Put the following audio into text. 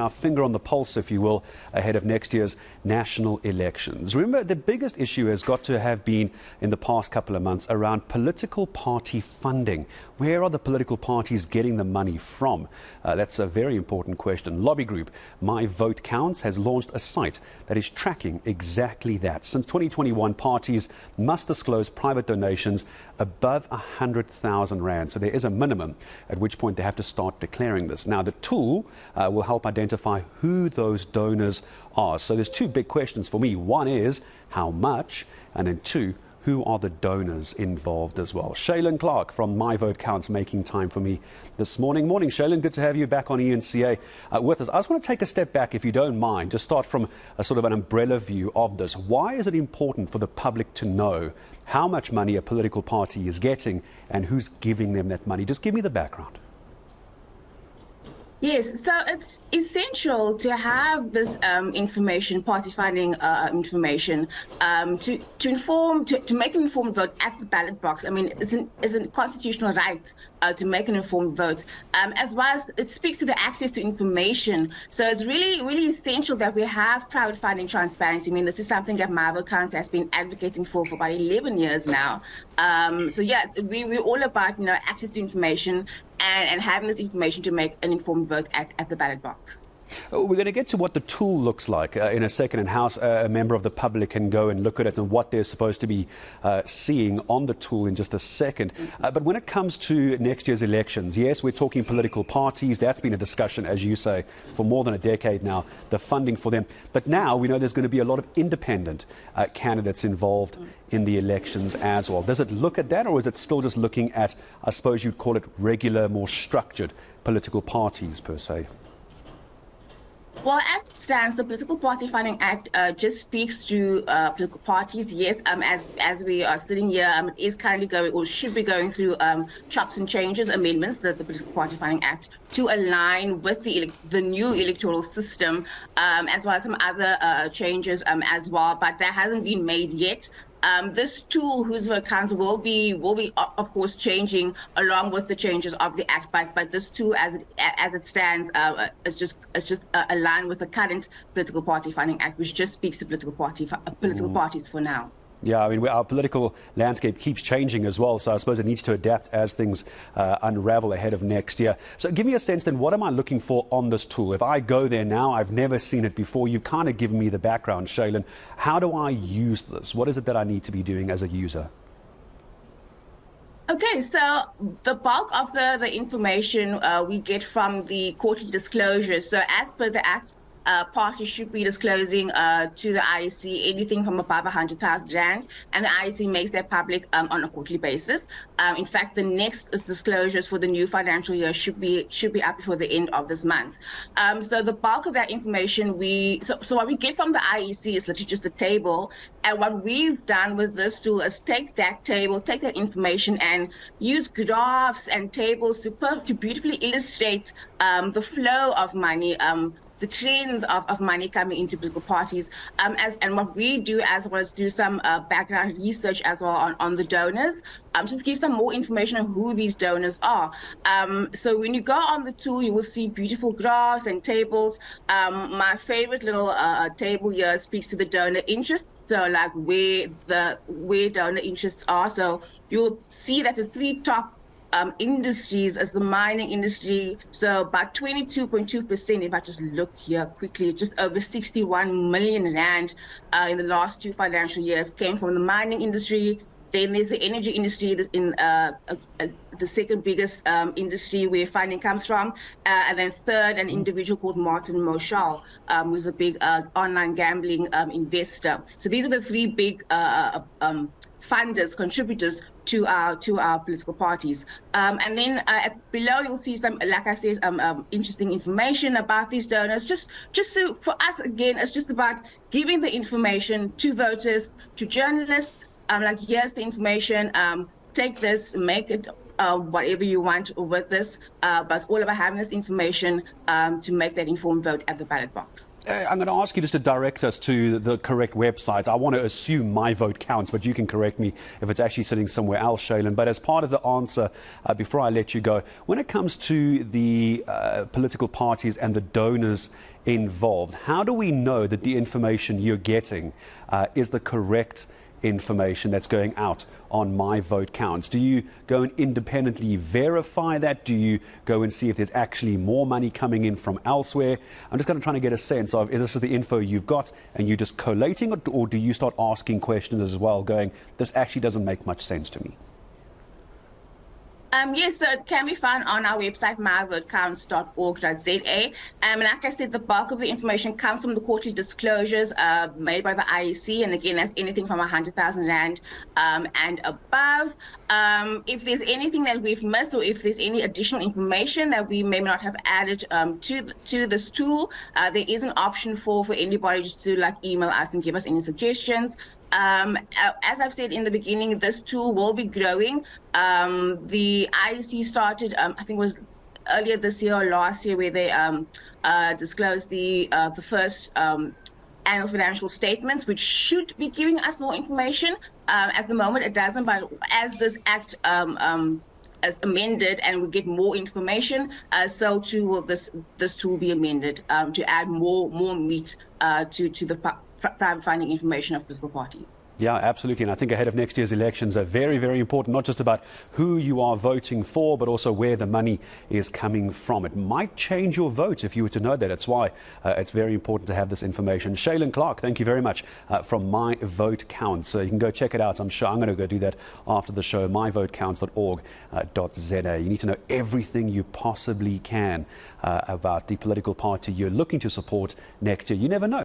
Our finger on the pulse, if you will, ahead of next year's national elections. Remember, the biggest issue has got to have been in the past couple of months around political party funding. Where are the political parties getting the money from? That's a very important question. Lobby group My Vote Counts has launched a site that is tracking exactly that. Since 2021, parties must disclose private donations above 100,000 rand. So there is a minimum at which point they have to start declaring this. Now, the tool will help identify who those donors are. So there's two big questions for me. One is how much, and then two, who are the donors involved as well? Shaylin Clark from My Vote Counts making time for me this morning. Morning, Shaylin. Good to have you back on ENCA with us. I just want to take a step back, if you don't mind, just start from a sort of an umbrella view of this. Why is it important for the public to know how much money a political party is getting and who's giving them that money? Just give me the background. Yes, so it's essential to have this information, party funding information, to make an informed vote at the ballot box. I mean, it's a constitutional right to make an informed vote, as well as it speaks to the access to information. So it's really essential that we have private funding transparency. I mean, this is something that My Vote Counts has been advocating for about 11 years now. So yes, we're all about access to information and having this information to make an informed vote at the ballot box. We're going to get to what the tool looks like in a second and how a member of the public can go and look at it and what they're supposed to be seeing on the tool in just a second. But when it comes to next year's elections, yes, we're talking political parties. That's been a discussion, as you say, for more than a decade now, the funding for them. But now we know there's going to be a lot of independent candidates involved in the elections as well. Does it look at that, or is it still just looking at, I suppose you'd call it regular, more structured political parties per se? Well, as it stands, the Political Party Funding Act just speaks to political parties. Yes, as we are sitting here, it is currently going, or should be going through chops and changes, amendments, the Political Party Funding Act, to align with the new electoral system, as well as some other changes as well. But that hasn't been made yet. This tool, Whose Vote Counts, will be of course changing along with the changes of the act. But this tool, as it stands, is just aligned with the current Political Party Funding Act, which just speaks to political parties for now. Yeah, I mean, our political landscape keeps changing as well, so I suppose it needs to adapt as things unravel ahead of next year. So give me a sense then, what am I looking for on this tool? If I go there now, I've never seen it before. You've kind of given me the background, Shaylin. How do I use this? What is it that I need to be doing as a user? Okay, so the bulk of the information we get from the quarterly disclosures. So as per the Act, parties should be disclosing to the IEC anything from above 100,000 rand, and the IEC makes that public on a quarterly basis. In fact, the next disclosures for the new financial year should be up before the end of this month. So the bulk of that information so what we get from the IEC is literally just a table, and what we've done with this tool is take that table, take that information, and use graphs and tables to beautifully illustrate the flow of money, the trends of money coming into political parties, and what we do as well as do some background research as well on the donors, just give some more information on who these donors are. So when you go on the tool, you will see beautiful graphs and tables. My favorite little table here speaks to the donor interest, so like where donor interests are. So you'll see that the three top industries as the mining industry, so about 22.2%. If I just look here quickly, just over 61 million rand in the last 2 financial years came from the mining industry. Then there's the energy industry in the second biggest industry where funding comes from, and then third, an individual called Martin Moshal, who's a big online gambling investor. So these are the three big funders, contributors to our political parties. And then below you'll see some, like I said, interesting information about these donors. For us, again, it's just about giving the information to voters, to journalists. Like, here's the information. Take this, make it whatever you want with this. But it's all about having this information to make that informed vote at the ballot box. I'm going to ask you just to direct us to the correct website. I want to assume My Vote Counts, but you can correct me if it's actually sitting somewhere else, Shaylin. But as part of the answer, before I let you go, when it comes to the political parties and the donors involved. How do we know that the information you're getting is the correct information that's going out on My Vote Counts? Do you go and independently verify that? Do you go and see if there's actually more money coming in from elsewhere? I'm just trying to get a sense of if this is the info you've got and you're just collating it, or do you start asking questions as well, going, this actually doesn't make much sense to me? Yes, so it can be found on our website, myvotecounts.org.za. And like I said, the bulk of the information comes from the quarterly disclosures made by the IEC. And again, that's anything from 100,000 Rand and above. If there's anything that we've missed, or if there's any additional information that we may not have added to this tool, there is an option for anybody just to email us and give us any suggestions. As I've said in the beginning, this tool will be growing. The IEC started, I think it was earlier this year or last year, where they disclosed the first annual financial statements, which should be giving us more information. At the moment, it doesn't, but as this act as amended and we get more information, so too will this tool be amended to add more meat to the private funding information of political parties. Yeah, absolutely. And I think ahead of next year's elections are very, very important, not just about who you are voting for, but also where the money is coming from. It might change your vote if you were to know that. That's why it's very important to have this information. Shaylin Clark, thank you very much from My Vote Counts. You can go check it out. I'm sure I'm going to go do that after the show, myvotecounts.org.za. You need to know everything you possibly can about the political party you're looking to support next year. You never know.